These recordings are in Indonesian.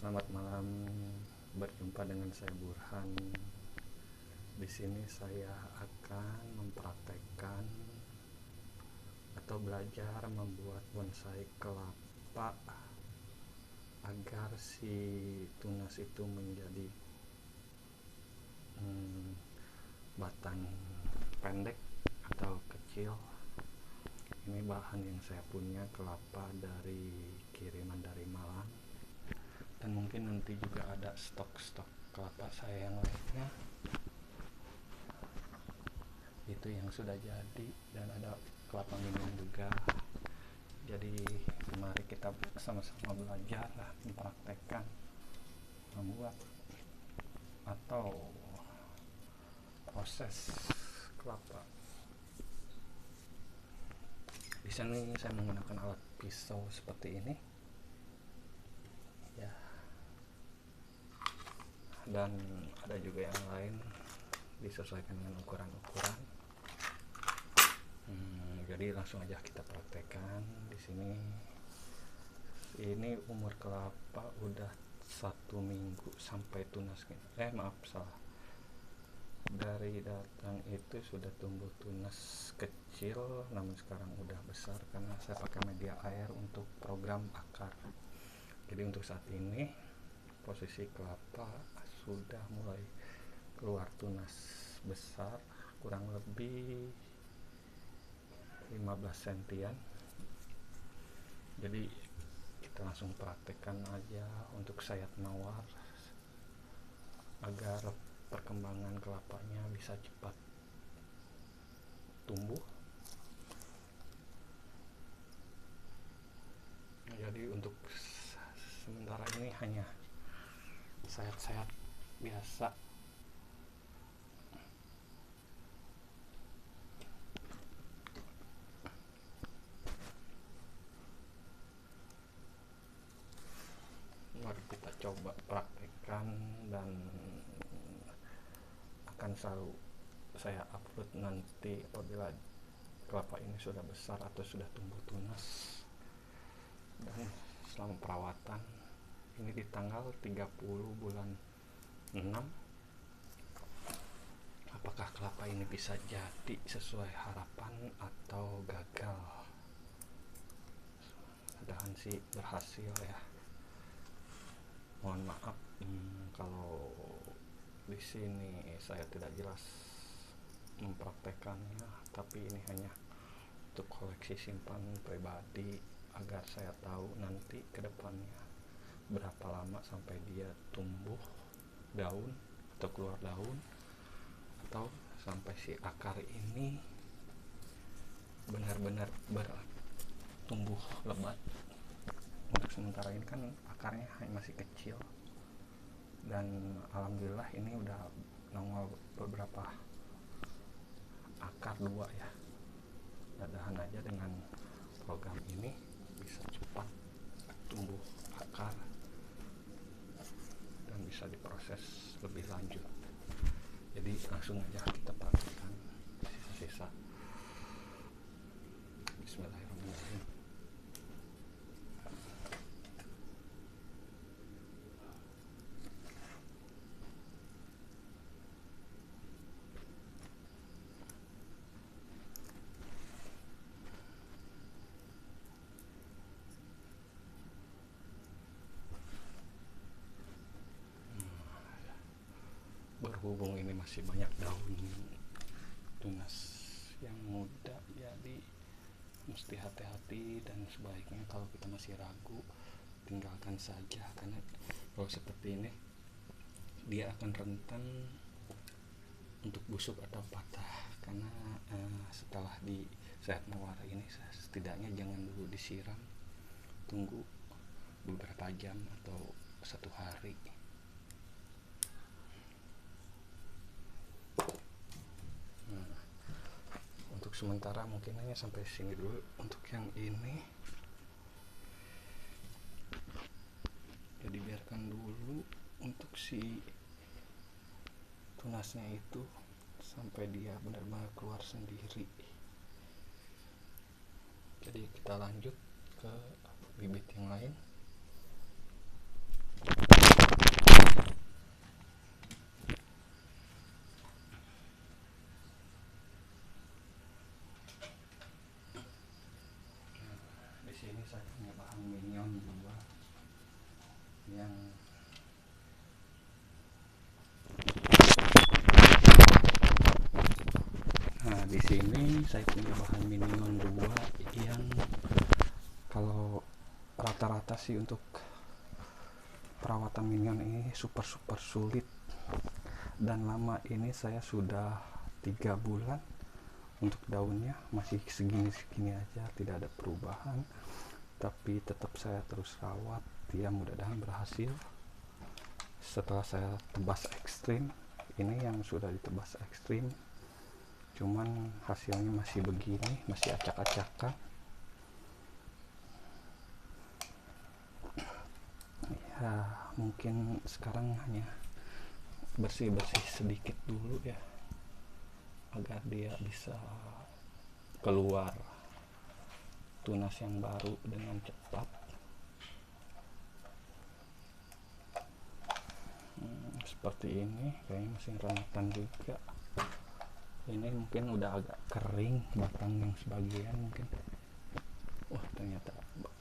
Selamat malam, berjumpa dengan saya Burhan. Di sini saya akan mempraktekkan atau belajar membuat bonsai kelapa agar si tunas itu menjadi batang pendek atau kecil. Ini bahan yang saya punya, kelapa dari kiriman dari Malang, dan mungkin nanti juga ada stok kelapa saya yang lainnya itu yang sudah jadi, dan ada kelapa minum juga. Jadi mari kita sama-sama belajar mempraktekkan membuat atau proses kelapa. Di sini saya menggunakan alat pisau seperti ini ya, dan ada juga yang lain, disesuaikan dengan ukuran-ukuran. Jadi langsung aja kita praktekkan. Di sini ini umur kelapa udah 1 minggu sampai tunas. Salah. Dari datang itu sudah tumbuh tunas kecil, namun sekarang udah besar karena saya pakai media air untuk program akar. Jadi untuk saat ini posisi kelapa sudah mulai keluar tunas besar, kurang lebih 15 sentian. Jadi kita langsung praktekkan aja untuk sayat mawar agar perkembangan kelapanya bisa cepat tumbuh. Jadi untuk sementara ini hanya sayat-sayat biasa. Mari kita coba praktekkan, dan akan selalu saya upload nanti apabila kelapa ini sudah besar atau sudah tumbuh tunas. Dan selama perawatan ini di tanggal 30 bulan 6, apakah kelapa ini bisa jadi sesuai harapan atau gagal. Mudah-mudahan sih berhasil ya. Mohon maaf kalau di sini saya tidak jelas mempraktekannya, tapi ini hanya untuk koleksi simpan pribadi agar saya tahu nanti ke depannya berapa lama sampai dia tumbuh daun atau keluar daun, atau sampai si akar ini benar-benar bertumbuh lebat. Untuk sementara ini kan akarnya masih kecil, dan alhamdulillah ini udah nongol beberapa akar 2 ya. Mudah-mudahan aja dengan program ini bisa cepat tumbuh akar dan bisa diproses lebih lanjut. Jadi langsung aja kita praktekkan sisa-sisa. Bismillahirrahmanirrahim. Berhubung ini masih banyak daun tunas yang muda, jadi mesti hati-hati, dan sebaiknya kalau kita masih ragu tinggalkan saja, karena kalau seperti ini dia akan rentan untuk busuk atau patah. Karena setelah di sayat mawar ini setidaknya jangan dulu disiram, tunggu beberapa jam atau 1 hari. Untuk sementara mungkin hanya sampai sini dulu untuk yang ini. Jadi biarkan dulu untuk si tunasnya itu sampai dia benar-benar keluar sendiri. Jadi kita lanjut ke bibit yang lain. yang nah di sini saya punya bahan minion 2 yang kalau rata-rata sih untuk perawatan minion ini super sulit dan lama. Ini saya sudah 3 bulan untuk daunnya masih segini aja, tidak ada perubahan, tapi tetap saya terus rawat. Ya mudah-mudahan berhasil. Setelah saya tebas ekstrim, ini yang sudah ditebas ekstrim, cuman hasilnya masih begini, masih acak-acakan. Ya mungkin sekarang hanya bersih-bersih sedikit dulu ya, agar dia bisa keluar tunas yang baru dengan cepat. Seperti ini, kayaknya masih renatan juga. Ini mungkin udah agak kering batang yang sebagian mungkin. Wah ternyata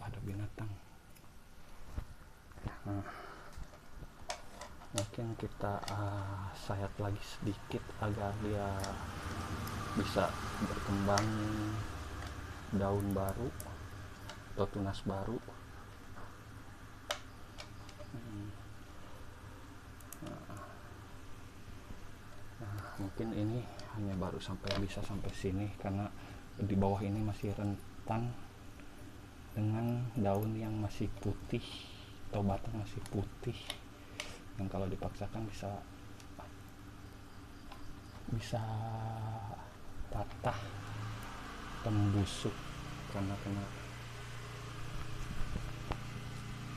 ada binatang. Nah, mungkin kita sayat lagi sedikit agar dia bisa berkembang daun baru atau tunas baru. Mungkin ini hanya baru bisa sampai sini karena di bawah ini masih rentan dengan daun yang masih putih atau batang masih putih, yang kalau dipaksakan bisa patah, membusuk karena kena.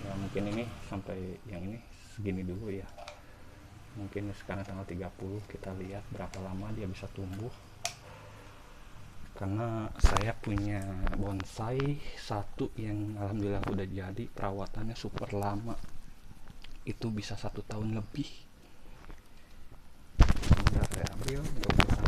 Ya mungkin ini sampai yang ini segini dulu ya. Mungkin sekarang tanggal 30, kita lihat berapa lama dia bisa tumbuh. Karena saya punya bonsai satu yang alhamdulillah udah jadi, perawatannya super lama, itu bisa 1 tahun lebih. Udah saya ambil mudah-mudahan.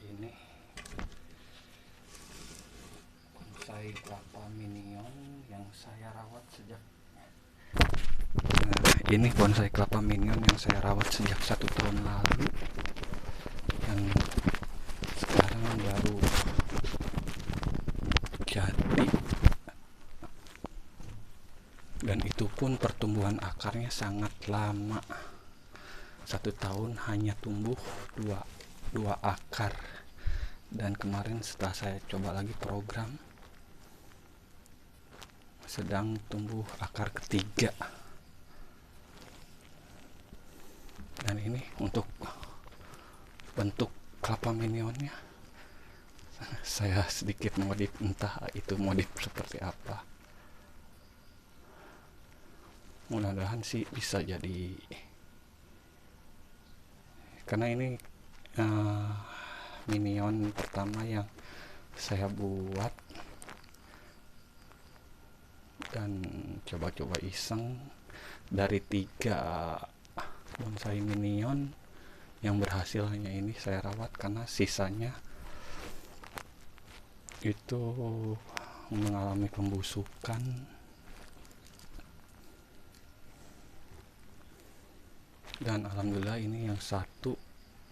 Ini bonsai kelapa minion yang saya rawat sejak ini bonsai kelapa minion yang saya rawat sejak 1 tahun lalu, yang sekarang baru jadi, dan itu pun pertumbuhan akarnya sangat lama. 1 tahun hanya tumbuh dua akar, dan kemarin setelah saya coba lagi program sedang tumbuh akar ketiga. Dan ini untuk bentuk kelapa minionnya saya sedikit modif, entah itu modif seperti apa. Mudah-mudahan sih bisa jadi, karena ini minion pertama yang saya buat dan coba-coba iseng. Dari 3 bonsai minion yang berhasil hanya ini saya rawat, karena sisanya itu mengalami pembusukan. Dan alhamdulillah ini yang satu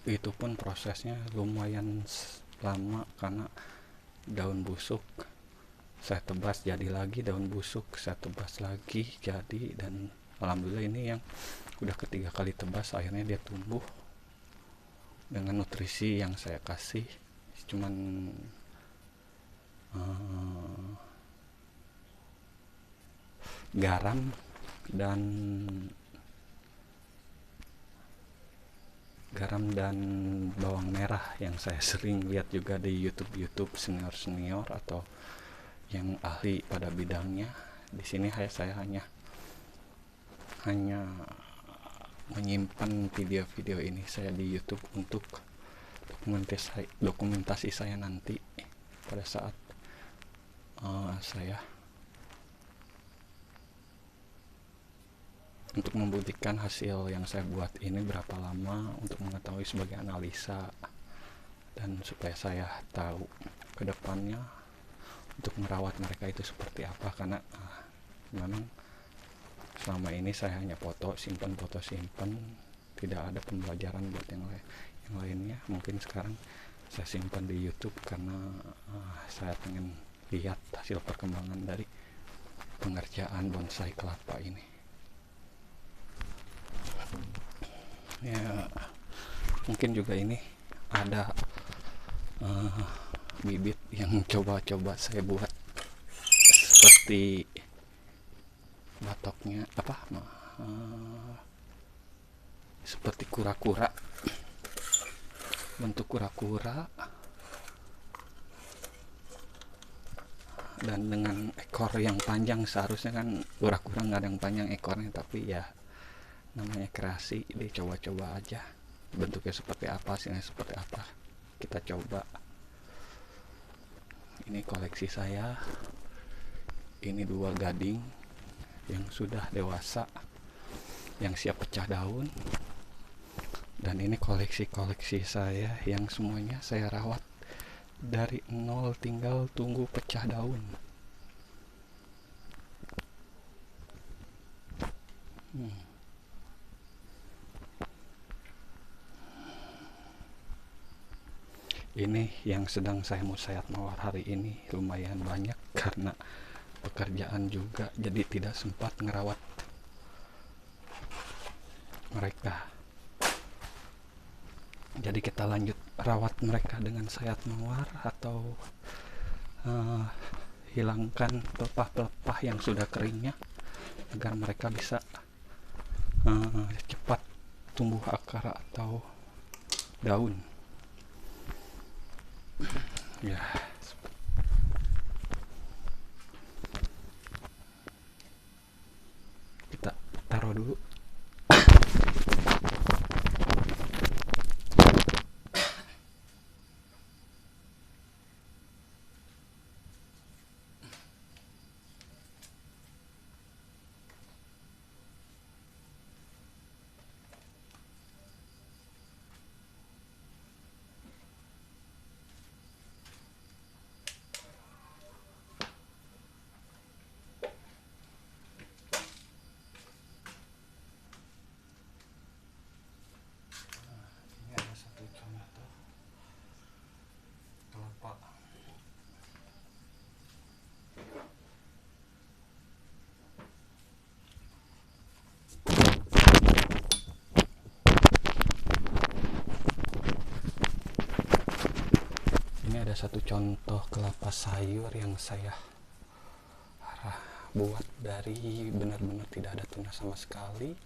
itu pun prosesnya lumayan lama, karena daun busuk saya tebas jadi lagi, daun busuk saya tebas lagi jadi, dan alhamdulillah ini yang udah ketiga kali tebas akhirnya dia tumbuh dengan nutrisi yang saya kasih, cuman garam dan bawang merah yang saya sering lihat juga di YouTube senior atau yang ahli pada bidangnya. Di sini saya hanya menyimpan video-video ini saya di YouTube untuk dokumentasi saya nanti pada saat saya untuk membuktikan hasil yang saya buat ini berapa lama, untuk mengetahui sebagai analisa dan supaya saya tahu ke depannya untuk merawat mereka itu seperti apa. Karena memang selama ini saya hanya foto simpan, tidak ada pembelajaran buat yang lainnya. Mungkin sekarang saya simpan di YouTube karena saya pengen lihat hasil perkembangan dari pengerjaan bonsai kelapa ini. Ya, mungkin juga ini ada bibit yang coba-coba saya buat seperti batoknya seperti kura-kura, bentuk kura-kura dan dengan ekor yang panjang. Seharusnya kan kura-kura nggak ada yang panjang ekornya, tapi ya namanya kreasi, dia coba-coba aja bentuknya seperti apa, hasilnya seperti apa, kita coba. Ini koleksi saya, ini 2 gading yang sudah dewasa yang siap pecah daun, dan ini koleksi saya yang semuanya saya rawat dari nol, tinggal tunggu pecah daun. Ini yang sedang saya mau sayat mawar hari ini lumayan banyak karena pekerjaan juga, jadi tidak sempat ngerawat mereka. Jadi kita lanjut rawat mereka dengan sayat mawar atau hilangkan pelepah-pelepah yang sudah keringnya agar mereka bisa cepat tumbuh akar atau daun. Ya, kita taruh dulu. Ini ada satu contoh kelapa sayur yang saya buat dari benar-benar tidak ada tunas sama sekali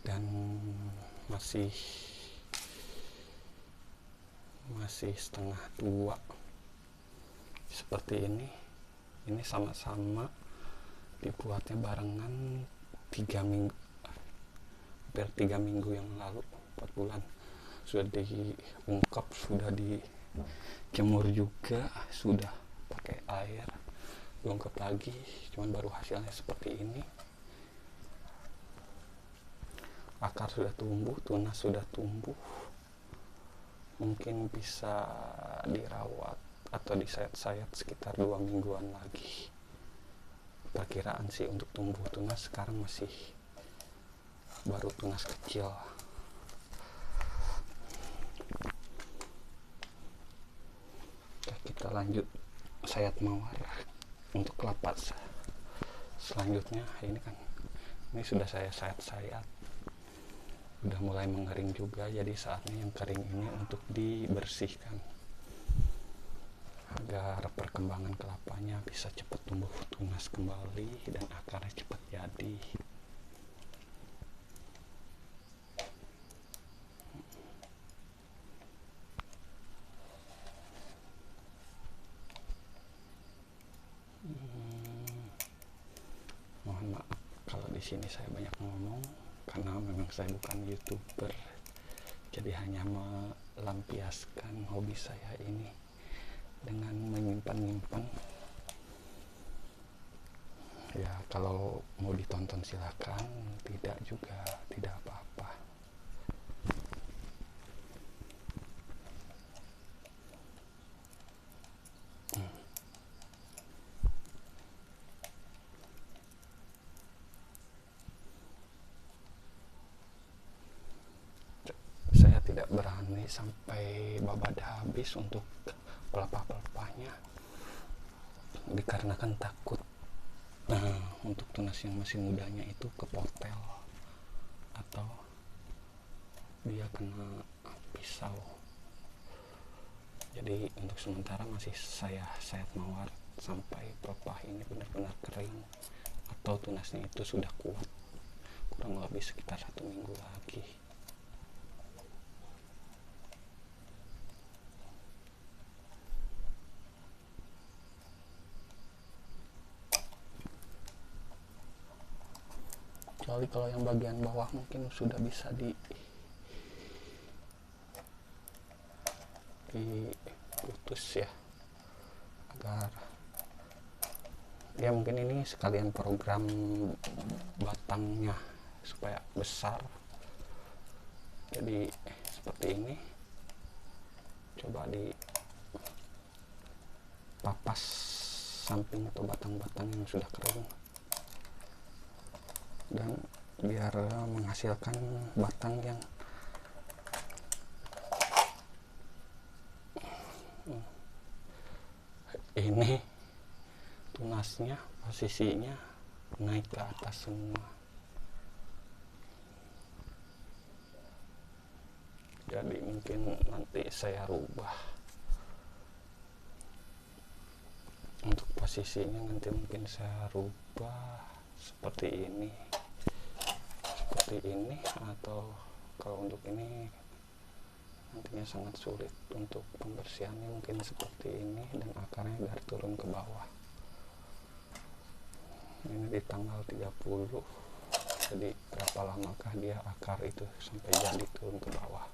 dan masih setengah tua seperti ini. Ini sama-sama dibuatnya barengan 3 minggu, hampir 3 minggu yang lalu, 4 bulan. Sudah diungkap, sudah dijemur juga, sudah pakai air, diungkap lagi, cuman baru hasilnya seperti ini. Akar sudah tumbuh, tunas sudah tumbuh, mungkin bisa dirawat atau disayat-sayat sekitar 2 mingguan lagi. Perkiraan sih untuk tumbuh tunas sekarang masih baru tunas kecil. Oke, kita lanjut sayat mawar untuk kelapa. Selanjutnya ini sudah saya sayat-sayat, udah mulai mengering juga, jadi saatnya yang kering ini untuk dibersihkan agar perkembangan kelapanya bisa cepat tumbuh tunas kembali dan akarnya cepat jadi. Mohon maaf kalau di sini saya banyak ngomong karena memang saya bukan YouTuber, jadi hanya melampiaskan hobi saya ini dengan menyimpan Ya kalau mau ditonton silakan, tidak juga tidak apa-apa. Saya tidak berani sampai babada habis untuk pelepah-pelepahnya, dikarenakan takut untuk tunas yang masih mudanya itu kepotel atau dia kena pisau. Jadi untuk sementara masih saya sayat mawar sampai pelepah ini benar-benar kering atau tunasnya itu sudah kuat, kurang lebih sekitar 1 minggu lagi. Kecuali kalau yang bagian bawah mungkin sudah bisa diputus ya, agar ya mungkin ini sekalian program batangnya supaya besar. Jadi seperti ini, coba dipapas samping atau batang-batang yang sudah kering, dan biar menghasilkan batang yang ini tunasnya posisinya naik ke atas semua. Jadi mungkin nanti saya rubah untuk posisinya, nanti mungkin saya rubah seperti ini atau kalau untuk ini nantinya sangat sulit untuk pembersihannya, mungkin seperti ini, dan akarnya biar turun ke bawah. Ini di tanggal 30, jadi berapa lamakah dia akar itu sampai jadi turun ke bawah.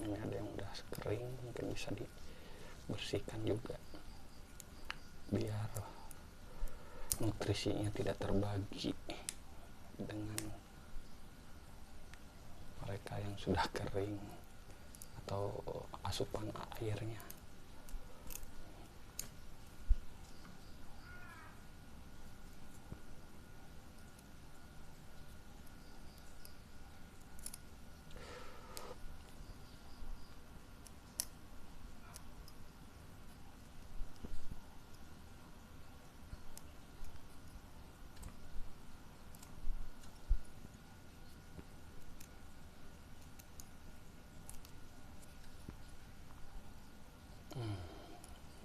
Ini ada yang udah kering, mungkin bisa dibersihkan juga biar nutrisinya tidak terbagi dengan mereka yang sudah kering atau asupan airnya.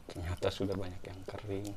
Ternyata sudah banyak yang kering.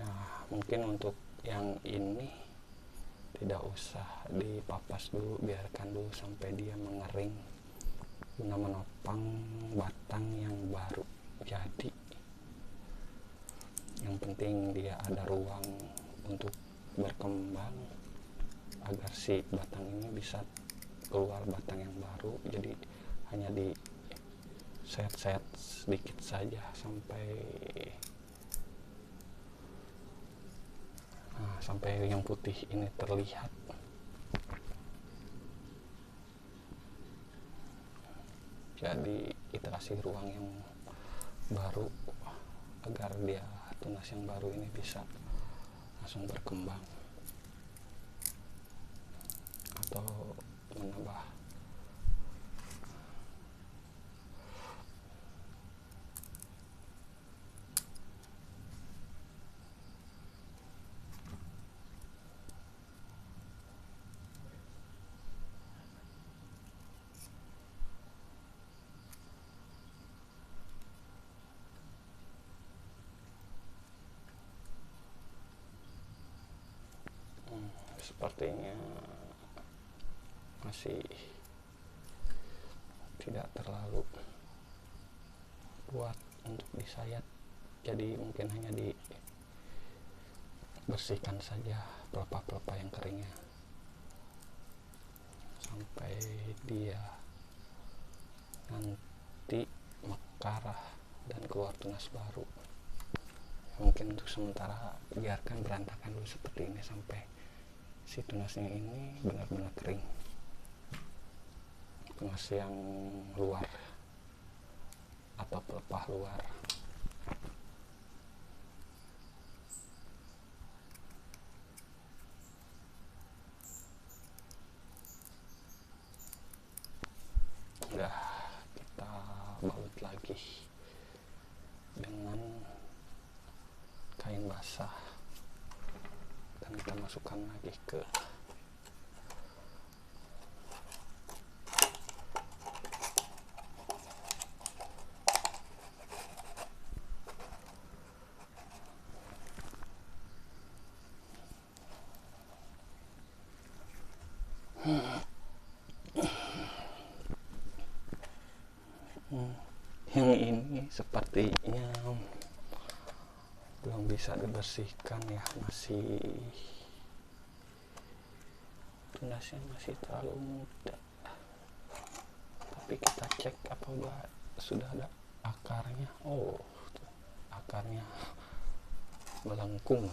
Ya, mungkin untuk yang ini tidak usah dipapas dulu, biarkan dulu sampai dia mengering guna menopang batang yang baru jadi. Yang penting dia ada ruang untuk berkembang agar si batang ini bisa keluar batang yang baru. Jadi hanya di set sedikit saja sampai yang putih ini terlihat. Jadi kita kasih ruang yang baru agar dia tunas yang baru ini bisa langsung berkembang atau menambah sepertinya masih tidak terlalu kuat untuk disayat, jadi mungkin hanya dibersihkan saja pelepah-pelepah yang keringnya sampai dia nanti mekar dan keluar tunas baru. Mungkin untuk sementara biarkan berantakan dulu seperti ini sampai si tunasnya ini benar-benar kering, tunas yang luar atau pelepah luar. Udah kita balut lagi dengan kain basah dan kita masukkan lagi ke yang ini sepertinya belum bisa dibersihkan ya, masih tunasnya masih terlalu muda, tapi kita cek apa sudah ada akarnya. Oh, akarnya melengkung.